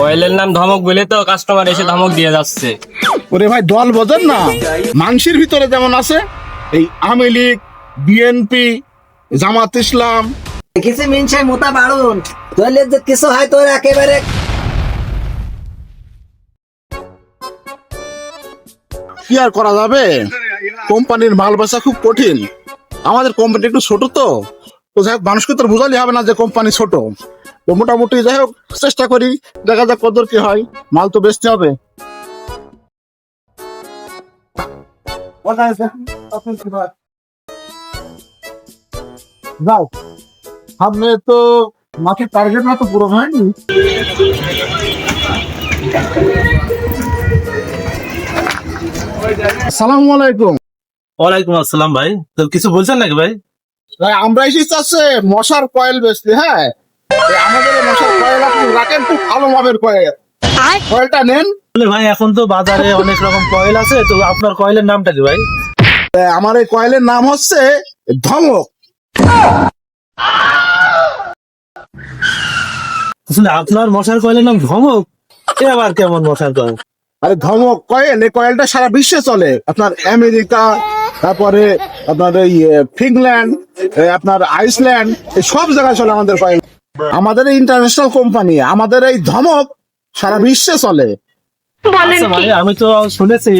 কয়েলের নাম ধমক বলে তো কাস্টমার এসে ধমক দিয়ে যাচ্ছে। ওরে ভাই দল বোঝেন না, মানসির ভিতরে যেমন আছে এই আওয়ামী লীগ, বিএনপি, জামাত ইসলাম। কিছু মিনছে মোটা বাড়ুন তোলে যে কিছু হয় তোর একেবারে কি আর করা যাবে, কোম্পানির মাল বেচা খুব কঠিন। আমাদের কোম্পানি একটু ছোট তো যাই হোক, মানুষকে তো বোঝালে হবে না যে কোম্পানি ছোট। তো মোটামুটি যাই হোক চেষ্টা করি, দেখা যাক কদর কি হয়, মাল তো বেচতে হবে। যাও, সামনে তো মাঠের টার্গেট না তো পুরো হয়নি। আসসালামু আলাইকুম। ওয়ালাইকুম আসসালাম ভাই। তো কিছু বলছেন নাকি ভাই? ভাই আমরা এসেছি আছে মশার কয়েল বেচতে। হ্যাঁ, আমাদের এই মশার কয়েল আপনি রাখেন, খুব ভালো মাপের কয়েল। কয়েলটা নেন। বলে ভাই এখন তো বাজারে অনেক রকম কয়েল আছে, তো আপনার কয়েলের নামটা কি ভাই? আমার এই কয়েলের নাম হচ্ছে ধমক। আসলে আপনার মশার কয়েলের নাম ধমক? এ আবার কেমন মশার কয়েল? আরে ধমক কয়েল, এই কয়েলটা সারা বিশ্বে চলে। আপনার আমেরিকা, তারপরে আপনার এই ফিনল্যান্ড, আপনার আইসল্যান্ড, এই সব জায়গায় চলে আমাদের কয়েল। আমাদের এই ইন্টারন্যাশনাল কোম্পানি, আমাদের এই ধমক সারা বিশ্বে চলে। আচ্ছা ভাই, আমি তো শুনেছি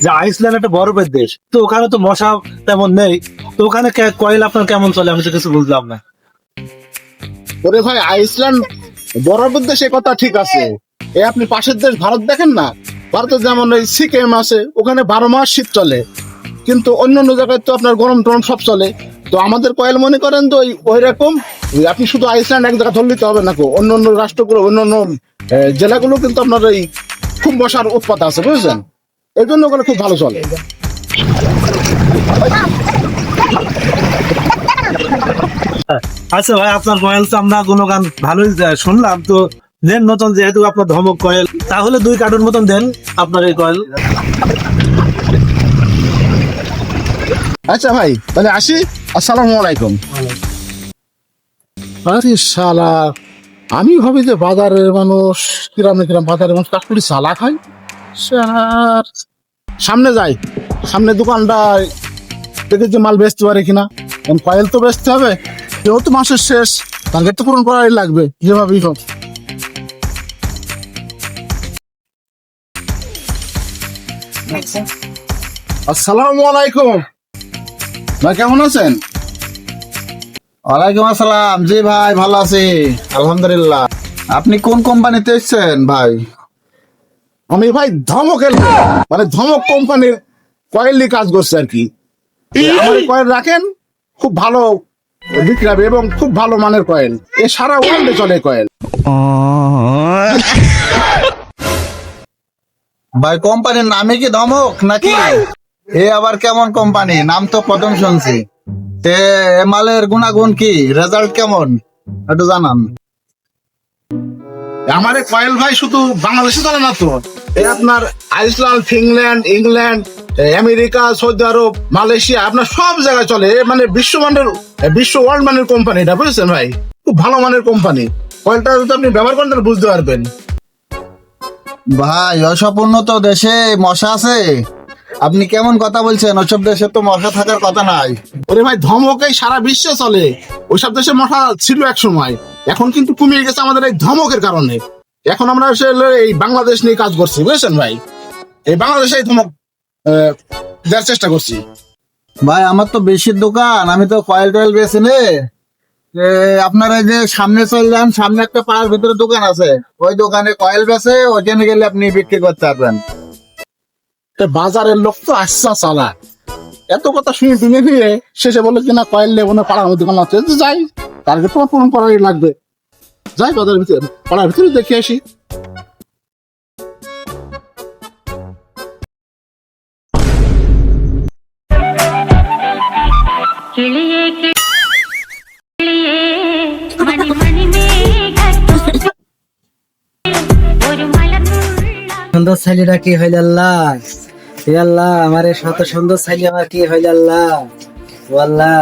যে আইসল্যান্ড একটা বরফের দেশ, তো ওখানে তো মশা তেমন নেই, তো ওখানে কয়েল আপনার কেমন চলে? আমি তো কিছু বুঝলাম না। ওরে ভাই, আইসল্যান্ড বরফের দেশ, এ কথা ঠিক আছে। এই আপনি পাশের দেশ ভারত দেখেন না, ভারতে যেমন এই সিকিম আছে, ওখানে 12 মাস শীত চলে, কিন্তু অন্যান্য জায়গায় তো আপনার গরম টরম সব চলে। তো আমাদের কয়েল মনে করেন তো ওই রকম। আপনি শুধু আইসল্যান্ড এক জায়গা ধরলিতে হবে না, অন্যান্য রাষ্ট্রগুলো, অন্যান্য জেলাগুলো কিন্তু আপনার এই খুব মশার উৎপাত আছে, বুঝছেন? এই জন্য ওখানে খুব ভালো চলে। আচ্ছা ভাই, আপনার কয়েল তো আমরা গুণগান ভালোই শুনলাম, তো দেন নতুন, যেহেতু আপনার ধমক কয়েল, তাহলে 2 কার্টুন মতন দেন আপনার এই কয়েল। আচ্ছা ভাই, তাহলে আসি। আসসালামু আলাইকুম। আরে শালা, আমি ভাবি যে বাজারের মানুষ কিরাম কিরাম, বাজারের মানুষ কাকুরি সালা খায়। শালার সামনে যাই, সামনে দোকানটা দেখে যে মাল বেচতে পারে কিনা। কয়েল তো বেচতে হবে, যেহেতু মাসের শেষ, টার্গেট তো পূরণ করাই লাগবে যেভাবেই হোক। আসসালামু আলাইকুম ভাই, কেমন আছেন? ওয়ালাইকুম আসসালাম। জি ভাই, ভালো আছি আলহামদুলিল্লাহ। আপনি কোন কোম্পানিতে এসেছেন ভাই? আমি ভাই ধমকের, মানে ধমক কোম্পানির কয়েল নিয়ে কাজ করছে আর কি। আমার এই কয়েল রাখেন, খুব ভালো বিক্রি হবে এবং খুব ভালো মানের কয়েল। এ সারা ওয়ার্ল্ডে চলে কয়েল। ভাই কোম্পানির নামে কি ধমক নাকি? এ আবার কেমন কোম্পানি? নাম তো প্রথম শুনছি। তে এ মালের গুণাগুণ কি, রেজাল্ট কেমন একটু জানান। আমার এই কয়েল ভাই শুধু বাংলাদেশে চলে না তো, এ আপনার Iceland, Finland, England, America, Saudi Arab, Malaysia, আপনার সব জায়গায় চলে। এ মানে বিশ্বমানের, বিশ্ব ওয়ার্ল্ড মানের কোম্পানি এটা, বুঝেছেন ভাই? খুব ভালো মানের কোম্পানি। কয়েলটা যদি আপনি ব্যবহার করেন তাহলে বুঝতে পারবেন। ভাই ওসব উন্নত দেশে মশা আছে? আপনি কেমন কথা বলছেন? ওসব দেশে তো মশা থাকার কথা নাই। ওরে ভাই, ধমকেই সারা বিশ্বে চলে। ওইসব দেশে মশা ছিল এক সময়, এখন কিন্তু কমিয়ে গেছে আমাদের এই ধমকের কারণে। এখন আমরা আসলে এই বাংলাদেশ নিয়ে কাজ করছি, বুঝেছেন ভাই? এই বাংলাদেশে এই ধমক দেওয়ার চেষ্টা করছি। ভাই আমার তো বেশি দোকান, আমি তো কয়েল টয়েল বেছি নে। আপনার এই যে সামনে চলে যান, সামনে একটা পাড়ার ভিতরে দোকান আছে, ওই দোকানে কয়েল বেছে, ওইখানে গেলে আপনি বিক্রি করতে পারবেন। বাজারের লোক তো আচ্ছা চালা, এত কথা শুনে দিনে দিয়ে শেষে বলে কিনা কয়েল নেবো না, পাড়ার মধ্যে দোকান আছে। যাই, টার্গেট তোমার পূরণ করাই লাগবে। যাই বাজারের ভিতরে, পাড়ার ভিতরে দেখে আসি। সুন্দর ছেলেটা কি হইল আল্লাহ, হে আল্লাহ আমার এই শত সুন্দর ছেলে আমার কি হইল আল্লাহ, ও আল্লাহ,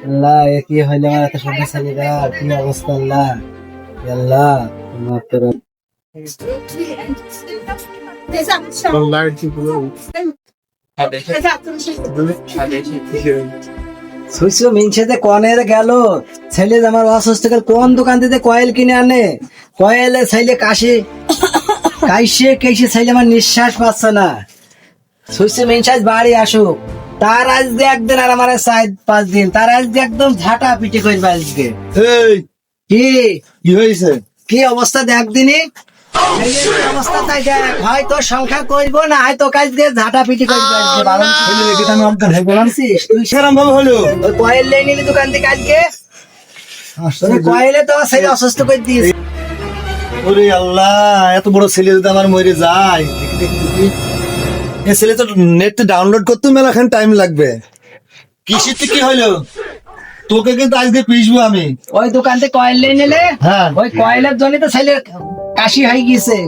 আল্লাহ এ কি হইল আমার এত সুন্দর ছেলেটা, কি অবস্থা আল্লাহ, হে আল্লাহ। সুইসু মিনছেতে কনের গেল ছেলে আমার অসুস্থ করে কোন দোকান থেকে কয়েল কিনে আনে কয়েলে ছেলে কাইসে ছেলে আমার নিঃশ্বাস পাচ্ছে না সুইসু মিনছাস বাড়ি আসুক তার আজকে একদিন আর আমার 4-5 দিন তার আজকে একদম ঝাঁটা পিটি করবে আজকে এই কি কি হয়েছে? কি অবস্থা দেখ দিনি অবস্থা তাই দেখ হয়তো সংখ্যা করবো না হয়তো কাজ দিয়ে ঝাঁটা পিটি করবে আজকে বারণ ছেলে রেখে আমি আমটা ঢেকে বলছিস তুই সেরকম ভাবে হলো। ওই কয়েল লেই নিলি দোকান থেকে আজকে তোর কয়েলে তো ছেলে অসুস্থ করে দিয়েছে ওরে আল্লাহ, এত বড় ছেলে যদি আমার মরে যায়, এই ছেলে তো নেট ডাউনলোড করতে মেলাখান টাইম লাগবে। কিসিতে কি হলো? তোকে কিন্তু আজকে পিসবো আমি। ওই দোকান থেকে কয়েল লেই নিলে হ্যাঁ, ওই কয়েলের জন্য তো ছেলে কাশি হয়ে গিয়েছে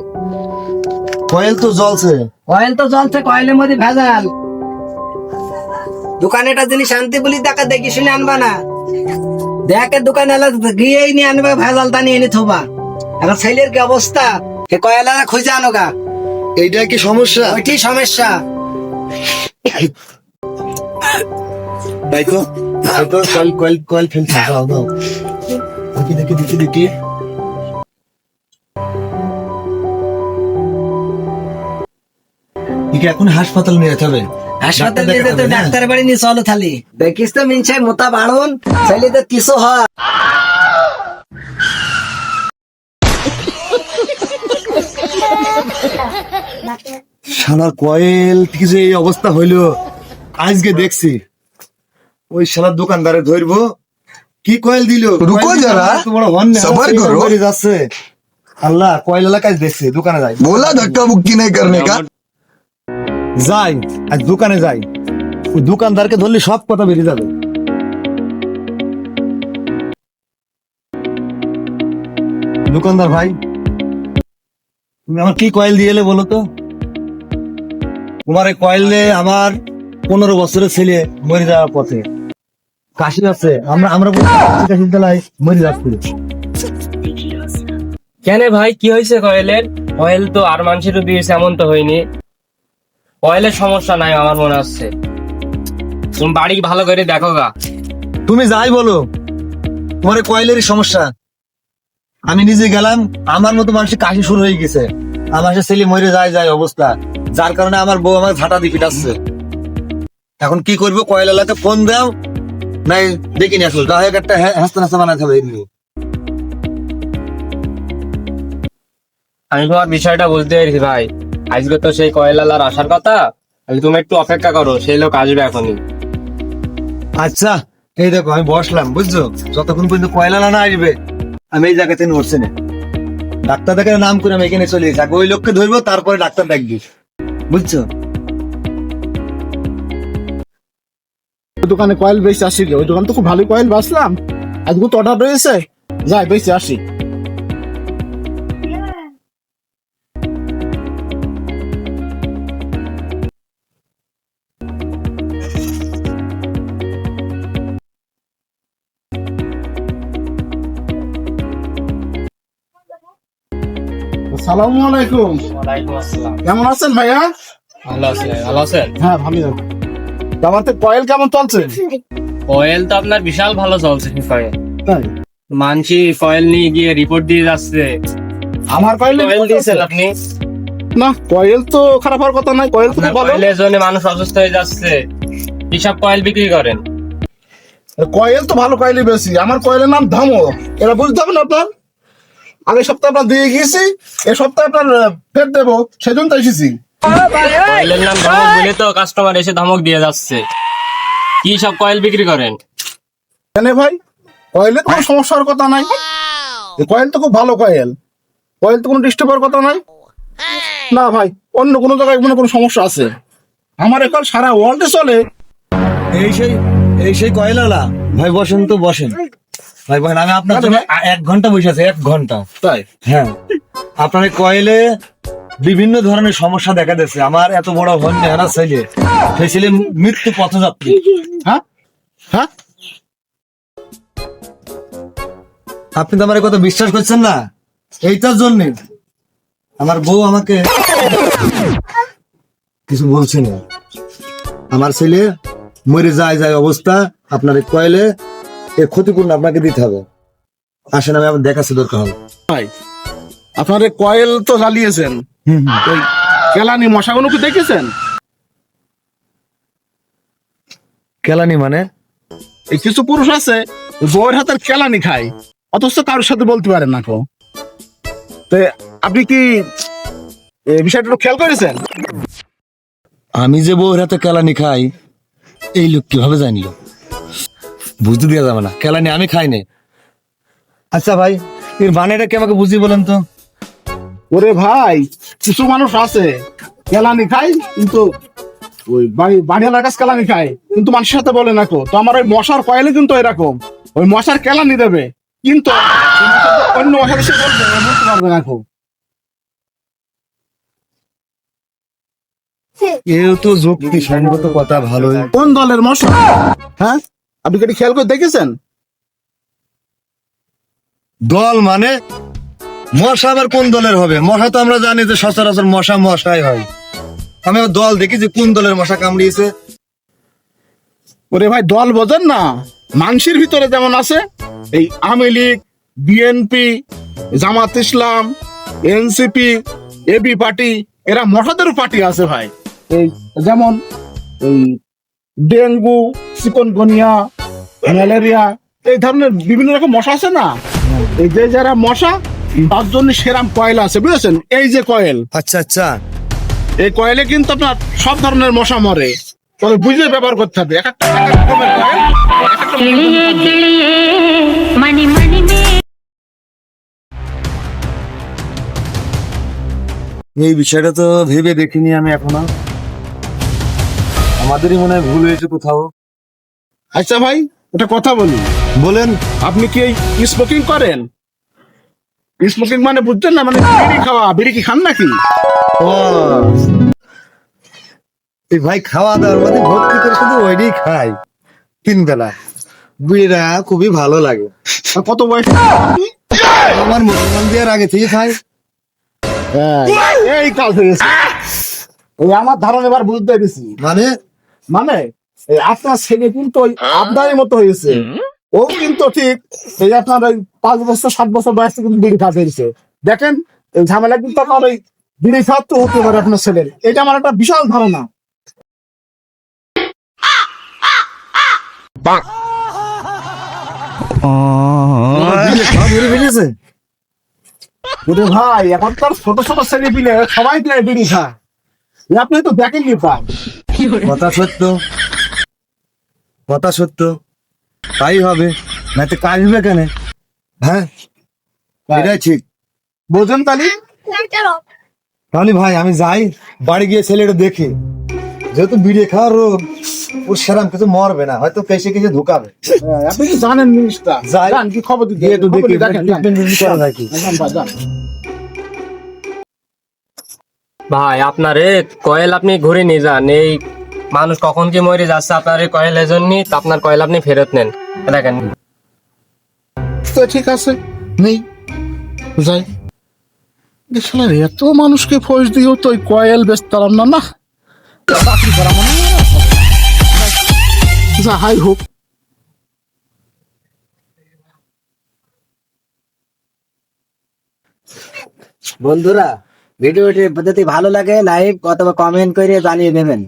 কয়েল তো জ্বলছে। কয়েল তো জ্বলছে কয়েলের মধ্যে ভেজাল দোকানে একটা জিনিস আনতে বলি টাকা দেখি শুনে আনবা না দেখে দোকানে এলে গিয়েই নিয়ে আনবে ভেজাল তা নিয়ে এনে থোবা এখন ছেলের কি অবস্থা এ কয়েলা খুঁজে আনো গা এইটা কি সমস্যা? ওইটি সমস্যা দেখো কয়েল কয়েল কয়েল ফেলছে। দাও দাও, দেখি দেখি দেখি দেখি। ঠিক এখন হাসপাতাল নিয়ে যেতে হবে। হাসপাতাল ডাক্তার নিয়ে যেতে দেখাবে না? ডাক্তার বাড়ি নিয়ে চলো থালি দেখিস তো মিনছাই মোটা বাড়ুন ছেলেদের কিছু হয় শালার কয়েল থেকে যে এই অবস্থা হইলো আজকে দেখছি। ওই শালার দোকানদারে ধরবো কি কয়েল দিল। রুকো যারা, সবার করো। যাচ্ছে আল্লাহ, কয়েল এলাকায় দেখছি। দোকানে যাই, बोला धक्का मुक्की नहीं करने का। যাই আজ দোকানে যাই, ওই দোকানদারকে ধরলে সব কথা বেরিয়ে যাবে। দোকানদার ভাই, তুমি আমার কি কয়েল দিয়ে এলে বলো তো? তোমার এই কয়েল দিয়ে আমার 15 বছরের ছেলে মরে যাওয়ার পথে, কাশি আছে। আমরা আমরা কাশি দিলাই মরে যাচ্ছি। কেন ভাই কি হয়েছে কয়েলের? কয়েল তো আর মানুষেরও দিয়েছে এমন তো হয়নি। কয়েলের সমস্যা নাই আমার মনে হচ্ছে। তুমি বাড়ি ভালো করে দেখো গা। তুমি যাই বলো, তোমার এই কয়েলেরই সমস্যা। আমি নিজে গেলাম, আমার মতো মানুষের কাশি শুরু হয়ে গেছে, আমার সে ছেলে মরে যায় অবস্থা, যার কারণে আমার বউ আমার ঝাঁটা দিয়ে পিটাচ্ছে। এখন কি করবো? কয়েল এলাকায় ফোন দাও, নাই দেখিনি আসলে যাই হোক একটা হাসতে হাসতে বানাতে হবে। আমি তোমার বিষয়টা বলতে পেরেছি ভাই। আজকে তো সেই কয়লালার আসার কথা, তুমি একটু অপেক্ষা করো, সেই লোক আসবে এখনই। আচ্ছা, এই দেখো আমি বসলাম, বুঝছো? যতক্ষণ পর্যন্ত কয়লা না আসবে আমি এই জায়গাতে নড়ছে না। ডাক্তার দেখে নাম করে আমি এখানে চলে যাবো, ওই লোককে ধরবো, তারপরে ডাক্তার দেখবি, বুঝছো? ওই দোকানে কয়েল বেশি আসি ওই দোকান তো খুব ভালো কয়েল বাঁচলাম আজকে তো অর্ডার রয়েছে যাই বেশি আসি। আসসালামু আলাইকুম। ওয়ালাইকুম আসসালাম। কেমন আছেন ভাইয়া? ভালো আছেন? ভালো আছেন? হ্যাঁ ভালো আছি। আমার তো কয়েল কেমন চলছে? কয়েল তো আপনার বিশাল ভালো চলছে। কয়েল তাই মানছি কয়েল নিয়ে গিয়ে রিপোর্ট দিয়ে যাচ্ছে। আমার কয়েল কয়েল দিয়েছেন আপনি? না, কয়েল তো খারাপ হওয়ার কথা নাই, কয়েল তো আপনার ভালো। কয়েলের জন্য মানুষ অসুস্থ হয়ে যাচ্ছে। কি সব কয়েল বিক্রি করেন? কয়েল তো ভালো কয়েলই বেশি। আমার কয়েলের নাম ধমক, এটা বুঝতে হবে না আপনার। আগের সপ্তাহে আপনার দিয়ে গিয়েছি, এই সপ্তাহে আপনার ফের দেবো, সেজন্য তো এসেছি। কয়েলের নাম ধমক বলে তো কাস্টমার এসে ধমক দিয়ে যাচ্ছে। কি সব কয়েল বিক্রি করেন? কেন ভাই, কয়েলে তো কোনো সমস্যা হওয়ার কথা নাই। এই কয়েল তো খুব ভালো কয়েল, কয়েল তো কোনো ডিস্টার্ব হওয়ার কথা নাই। না ভাই, অন্য কোনো জায়গায় মনে কোনো সমস্যা আছে? আমার এখন সারা ওয়ার্ল্ডে চলে। এই সেই কয়লালা ভাই, বসেন তো বসেন ভাই, বসেন। আমি আপনার জন্য 1 ঘন্টা বসে আছি, 1 ঘন্টা। তাই হ্যাঁ, আপনার এই কয়েলে বিভিন্ন ধরনের সমস্যা দেখা দিচ্ছে। আমার এত বড় হন না ছেলে, সেই ছেলে মৃত্যু পথযাত্রী। হ্যাঁ হ্যাঁ, আপনি তো আমার কথা বিশ্বাস করছেন না, এইটার জন্য আমার বউ আমাকে কিছু বলছে না। আমার ছেলে মরে যায় যায় অবস্থা, আপনার এই কয়েলে এর ক্ষতিপূর্ণ আপনাকে দিতে হবে। আসেন, আমি আপনার দেখাচ্ছি দরকার হলো। ভাই আপনার এই কয়েল তো জ্বালিয়েছেন, ওই কেলানি মশাগুলো কি দেখেছেন? কেলানি মানে? এই কিছু পুরুষ আছে বউয়ের হাতের কেলানি খায়, অথচ কারোর সাথে বলতে পারেন না কো। তো আপনি কি এই বিষয়টা একটু খেয়াল করেছেন? আমি যে বউয়ের হাতে কেলানি খাই, এই লোক কিভাবে জানলো? বুঝতে দেওয়া যাবে না, কেলানি আমি খাই না। আচ্ছা ভাই, এর বানেটা কি আমাকে বুঝিয়ে বলেন তো? ওরে ভাই, কিছু মানুষ আছে কেলানি খায়, কিন্তু ওই বাড়িওয়ালার কাছে কেলানি খায়, কিন্তু মানুষের সাথে বলে না কো। তো আমার ওই মশার কয়েলে কিন্তু এরকম, ওই মশার কেলানি দেবে, কিন্তু অন্য মশার সে বলবে, বলতে পারবে না কো। এও তো যুক্তি সঙ্গত কথা, ভালোই। কোন দলের মশা? হ্যাঁ, আপনি কি এটা খেয়াল করে দেখেছেন? দল মানে? মশা আবার কোন দলের হবে? মশা তো আমরা জানি যে সচরাচর মশা মশাই হয়। আমি আবার দল দেখি যে কোন দলের মশা কামড়িয়েছে। ওরে ভাই, দল বোঝেন না? মানুষের ভিতরে যেমন আছে এই আওয়ামী লীগ, বিএনপি, জামাত ইসলাম, এনসিপি, এবি পার্টি, এরা মশাদেরও পার্টি আছে ভাই। এই যেমন এই ডেঙ্গু, চিকনগুনিয়া, ম্যালেরিয়া, এই ধরনের বিভিন্ন রকম মশা আছে না? এই যে যারা মশা, তার জন্য সেরাম কয়েল আছে, বুঝেছেন? এই যে কয়েল, আচ্ছা আচ্ছা, এই কয়েলে কিন্তু আপনার সব ধরনের মশা মরে, তবে বুঝে ব্যবহার করতে হবে। এক একটা রকমের কয়েল, এক একটা मनी मनी में এই বিষয়টা তো ভেবে দেখিনি আমি এখনো। আমাদেরই মনে হয় ভুল হয়েছে কোথাও। আচ্ছা ভাই, একটা কথা বলি, বলেন। আপনি কি এই স্মোকিং করেন? স্মোকিং মানে বুঝছেন না? মানে বিড়ি খাওয়া। বিড়ি কি খান নাকি? ও, এই ভাই খাওয়া দাওয়ার মধ্যে ভক্তি করে শুধু ওইটাই খাই 3 বেলা। বিড়িটা খুবই ভালো লাগে। আর কত বয়স? আমার মুসলমান বিয়ের আগে থেকে খাই। হ্যাঁ, এই কাল হয়ে গেছে। এই আমার ধারণা এবার বুঝতে পেরেছি। মানে মানে এই আপনার ছেলে কিন্তু ওই আবদারের মতো হয়েছে। ও কিন্তু ঠিক এই আপনার ওই 5 বছর 7 বছর বয়সে কিন্তু বিড়ি খাওয়া হয়েছে। দেখেন, এই ঝামেলা কিন্তু আপনার ওই বিড়ি খাওয়া তো হতে পারে আপনার ছেলের। এটা আমার একটা বিশাল ধারণা। বিয়ে খাওয়া ধরে ফেলেছে। ওরে ভাই, এখন তো আর ছোট ছোট ছেলে পিলে সবাই পিলে বিড়ি খায়। এ আপনি তো দেখেননি প্রায়। কথা সত্য, কথা সত্য, তাই হবে, না তো কাজ হবে কেন? হ্যাঁ, এটাই ঠিক। বোঝেন তালি? তাহলে ভাই আমি যাই, বাড়ি গিয়ে ছেলেটা দেখি। যেহেতু বিড়ি খাওয়ার রোগ, ওর সেরাম কিছু মরবে না, হয়তো কেসে কিছু ঢুকাবে। হ্যাঁ, আপনি কি জানেন জিনিসটা? যাই। যান, কি খবর দিতে? গিয়ে একটু খবর দেখি, দিয়ে দেখেন, যান। treatment করা যায় কি। যান ভাই, যান। ভাই আপনার এ কয়েল আপনি ঘুরে নিয়ে যান। এই মানুষ কখন কি মরে যাচ্ছে আপনার এই কয়েলের জন্য, তো আপনার কয়েল আপনি ফেরত নেন। দেখেন, তো ঠিক আছে, নেই, যাই। শালার এত মানুষকে ফোঁস দিয়েও তো ওই কয়েল বেচতাম না। না, চাকরি করা মনে হয় না। যা হাই হোক। বন্ধুরা, ভিডিওটি যদি ভালো লাগে লাইক অথবা কমেন্ট করে জানিয়ে দেবেন।